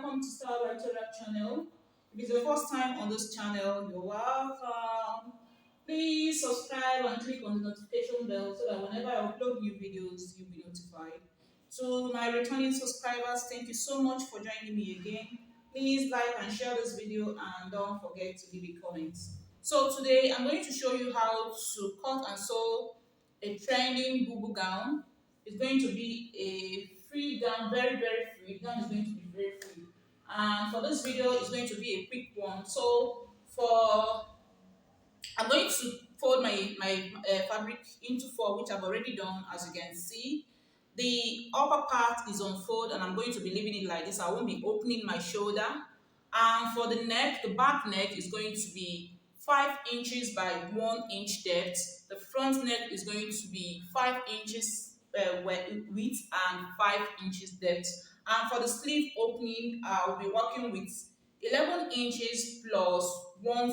welcome to Star Lecturer channel. If it's your first time on this channel, you're welcome. Please subscribe and click on the notification bell so that whenever I upload new videos, you'll be notified. To my returning subscribers, thank you so much for joining me again. Please like and share this video and don't forget to leave a comment. So today I'm going to show you how to cut and sew a trending boubou gown. It's going to be a free gown, very free. The gown is going to be very free. And for this video, it's going to be a quick one. So for I'm going to fold my fabric into four, which I've already done, as you can see. The upper part is on fold, and I'm going to be leaving it like this. I won't be opening my shoulder. And for the neck, the back neck is going to be 5 inches by 1 inch depth. The front neck is going to be 5 inches width and 5 inches depth. And for the sleeve opening, I'll be working with 11 inches plus 1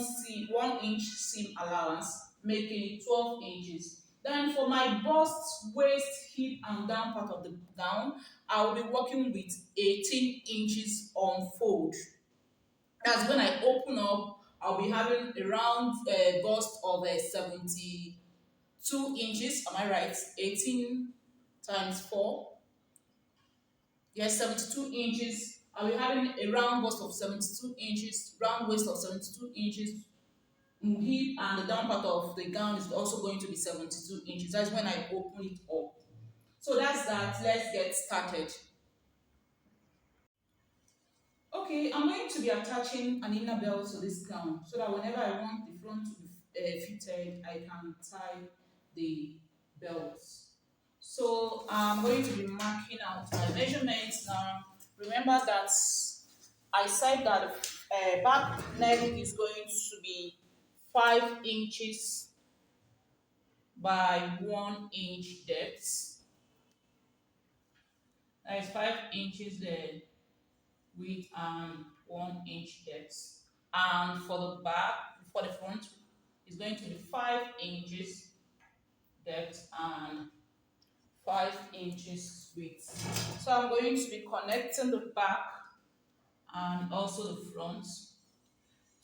inch seam allowance, making it 12 inches. Then for my bust, waist, hip, and down part of the gown, I will be working with 18 inches on fold. That's when I open up, I'll be having a round bust of 72 inches. Am I right? 18 times 4. Yes, 72 inches. I'll be having a round bust of 72 inches, round waist of 72 inches, hip and the down part of the gown is also going to be 72 inches. That's when I open it up. So that's that. Let's get started. Okay, I'm going to be attaching an inner belt to this gown so that whenever I want the front to be fitted, I can tie the belts. So I'm going to be marking out my measurements now. Remember that I said that the back neck is going to be 5 inches by 1 inch depth. That is 5 inches there width and 1 inch depth. And for the back, for the front, is going to be 5 inches depth and 5 inches width. So I'm going to be connecting the back and also the front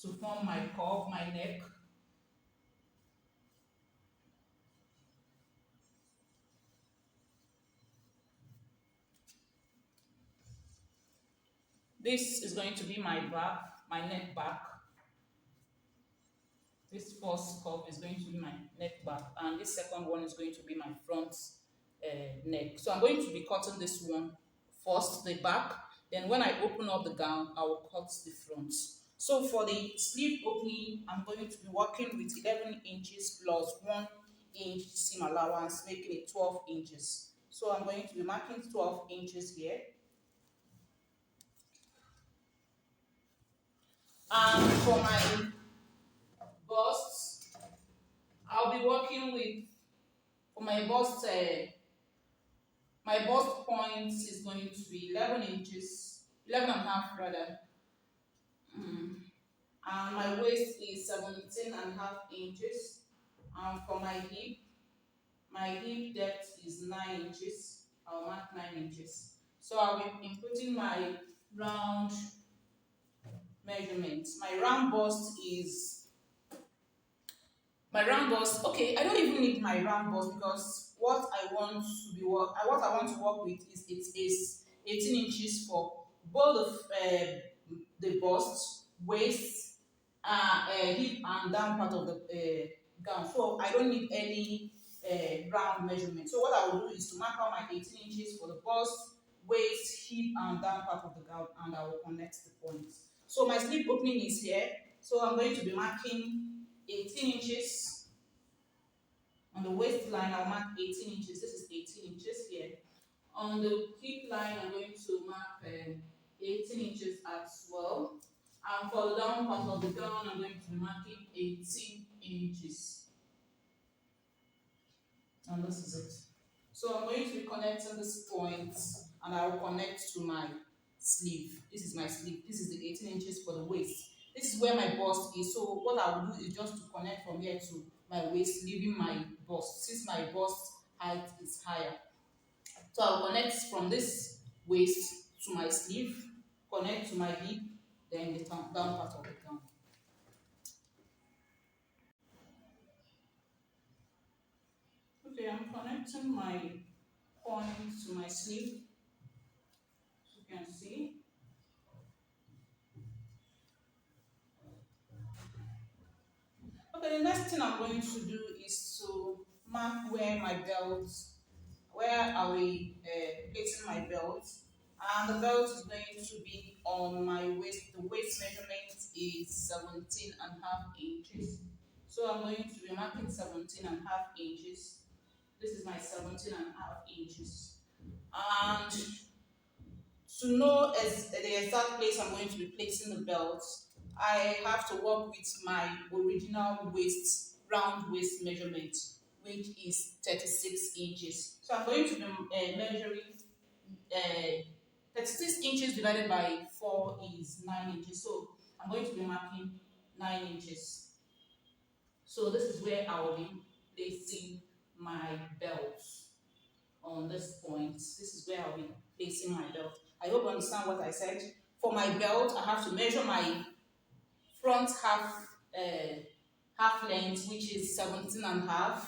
to form my curve, my neck. This is going to be my back, my neck back. This first curve is going to be my neck back, and this second one is going to be my front neck. So I'm going to be cutting this one first, the back. Then when I open up the gown, I will cut the front. So for the sleeve opening, I'm going to be working with 11 inches plus 1 inch seam allowance, making it 12 inches. So I'm going to be marking 12 inches here. And for my bust, I'll be working with, for my bust point is going to be 11 inches, 11 and a half rather. And my waist is 17 and a half inches. And for my hip depth is 9 inches. I'll mark 9 inches. So I'll be inputting my round measurements. Okay, I don't even need my round bust because what I want to work with is 18 inches for both the bust, waist, hip and down part of the gown. So I don't need any round measurement. So what I will do is to mark out my 18 inches for the bust, waist, hip and down part of the gown, and I will connect the points. So my sleeve opening is here. So I'm going to be marking 18 inches. On the waistline, I'll mark 18 inches. This is 18 inches here. On the hip line, I'm going to mark 18 inches as well. And for the down part of the gown, I'm going to be marking 18 inches. And this is it. So I'm going to be connecting this point, and I will connect to my sleeve. This is my sleeve. This is the 18 inches for the waist. This is where my bust is. So what I will do is just to connect from here to my waist, leaving my bust. Since my bust height is higher. So I'll connect from this waist to my sleeve, connect to my hip, then the down part of the gown. Okay, I'm connecting my point to my sleeve, as you can see. Okay, the next thing I'm going to do is to mark where my belt, where are we placing my belt. And the belt is going to be on my waist. The waist measurement is 17.5 inches. So I'm going to be marking 17.5 inches. This is my 17.5 inches. And to know as the exact place I'm going to be placing the belt, I have to work with my original waist, round waist measurement, which is 36 inches. So I'm going to be measuring 36 inches divided by 4 is 9 inches. So I'm going to be marking 9 inches. So this is where I will be placing my belt on this point. This is where I'll be placing my belt. I hope you understand what I said. For my belt, I have to measure my front half length, which is 17.5,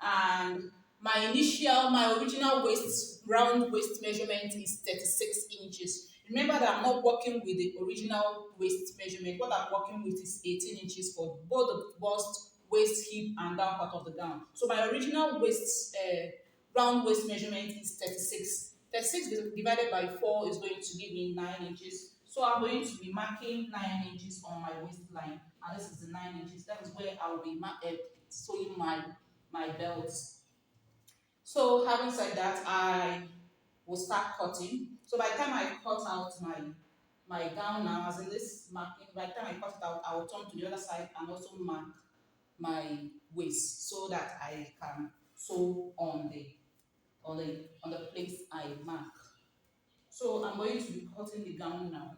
and my original waist, round waist measurement is 36 inches. Remember that I'm not working with the original waist measurement. What I'm working with is 18 inches for both the bust, waist, hip, and down part of the gown. So my original waist, round waist measurement is 36. 36 divided by 4 is going to give me 9 inches. So I'm going to be marking 9 inches on my waistline. And this is the 9 inches. That is where I will be sewing my belts. So having said that, I will start cutting. So by the time I cut out my gown now, as in this marking, by the time I cut it out, I will turn to the other side and also mark my waist so that I can sew on the place I mark. So I'm going to be cutting the gown now.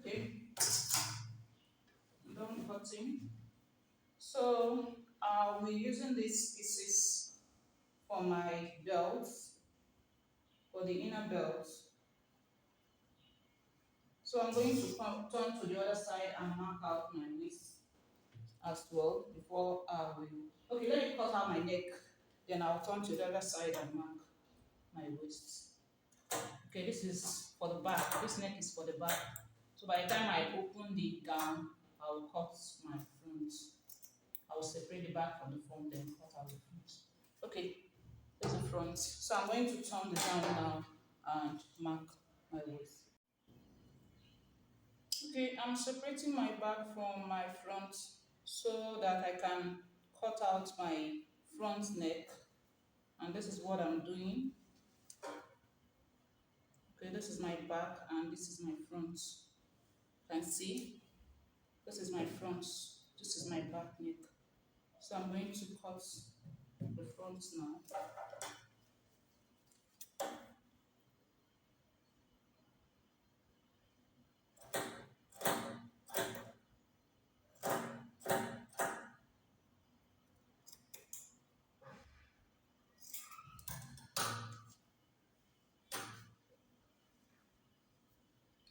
Okay, I'm done cutting. So I'll be using these pieces for my belt, for the inner belt. So I'm going to turn to the other side and mark out my waist as well before I will. Okay, let me cut out my neck. Then I'll turn to the other side and mark my waist. Okay, this is for the back. This neck is for the back. So by the time I open the gown, I will cut my front. I will separate the back from the front, then cut out the front. Okay, there's the front. So I'm going to turn the gown now and mark my waist. Okay, I'm separating my back from my front so that I can cut out my front neck. And this is what I'm doing. Okay, this is my back and this is my front. You can see, this is my front, this is my back neck. So I'm going to cut the front now.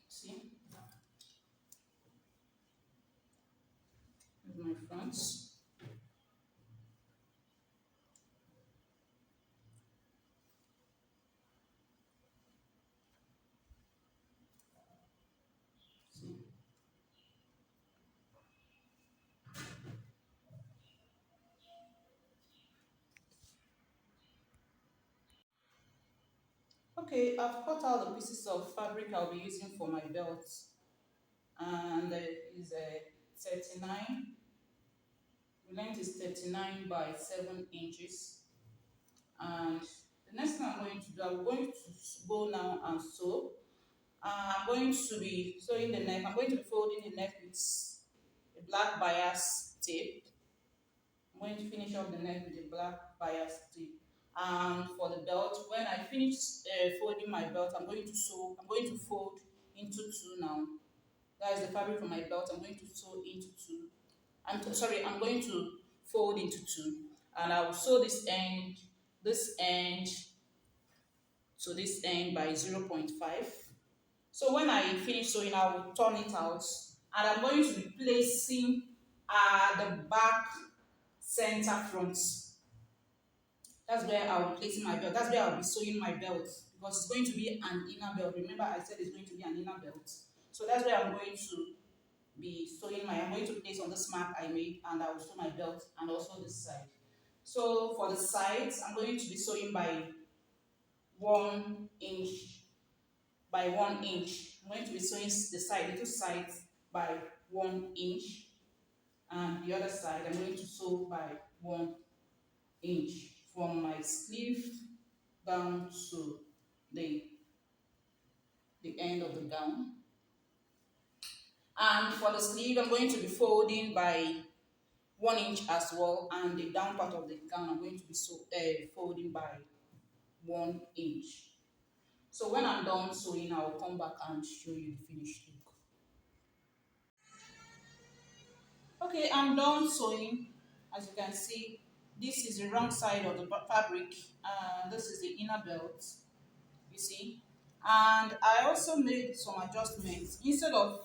See, this is my front. Okay, I've cut out the pieces of fabric I'll be using for my belt, and is 39. The length is 39 by 7 inches. And the next thing I'm going to do, I'm going to go now and sew. I'm going to be sewing the neck. I'm going to be folding the neck with a black bias tape. I'm going to finish up the neck with a black bias tape. And for the belt, when I finish folding my belt, I'm going to sew. I'm going to fold into two now. That is the fabric for my belt. I'm going to sew into two. Sorry, I'm going to fold into two, and I will sew this end to this end by 0.5. So when I finish sewing, I will turn it out, and I'm going to be placing the back center front. That's where I will be placing my belt. That's where I'll be sewing my belt, because it's going to be an inner belt. Remember, I said it's going to be an inner belt. So that's where I'm going to be sewing I'm going to place on this mark I made, and I will sew my belt and also this side. So for the sides, I'm going to be sewing by 1 inch by 1 inch. I'm going to be sewing the two sides by 1 inch, and the other side I'm going to sew by 1 inch from my sleeve down to the end of the gown. And for the sleeve, I'm going to be folding by 1 inch as well, and the down part of the gown I'm going to be folding by 1 inch. So when I'm done sewing, I'll come back and show you the finished look. Okay, I'm done sewing. As you can see, this is the wrong side of the fabric, and this is the inner belt, you see. And I also made some adjustments. Instead of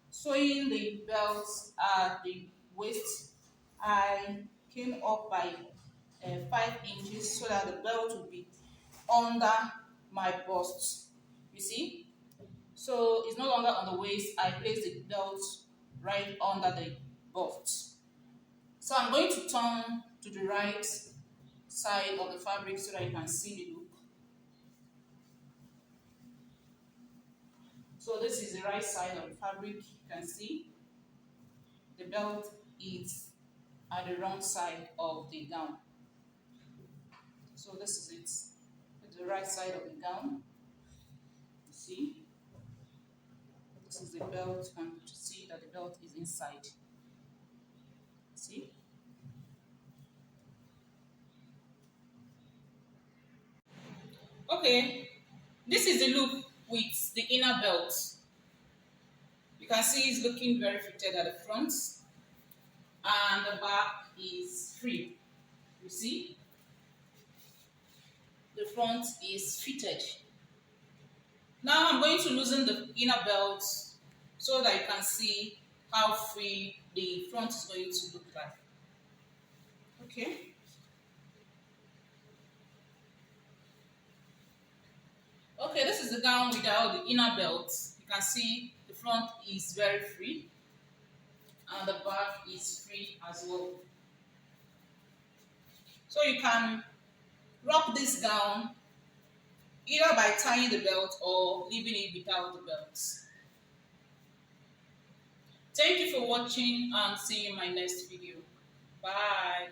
sewing the belt at the waist, I came up by 5 inches so that the belt would be under my bust. You see? So it's no longer on the waist. I place the belt right under the bust. So I'm going to turn to the right side of the fabric so that you can see the look. So this is the right side of the fabric. You can see the belt is at the wrong side of the gown. So this is it. It's the right side of the gown. You see? This is the belt, and to see that the belt is inside. See? Okay, this is the look with the inner belt. You can see it's looking very fitted at the front, and the back is free. You see? The front is fitted. Now I'm going to loosen the inner belt so that you can see how free the front is going to look like. Okay. Okay, this is the gown without the inner belt. You can see the front is very free, and the back is free as well. So you can rock this gown either by tying the belt or leaving it without the belt. Thank you for watching, and see you in my next video. Bye.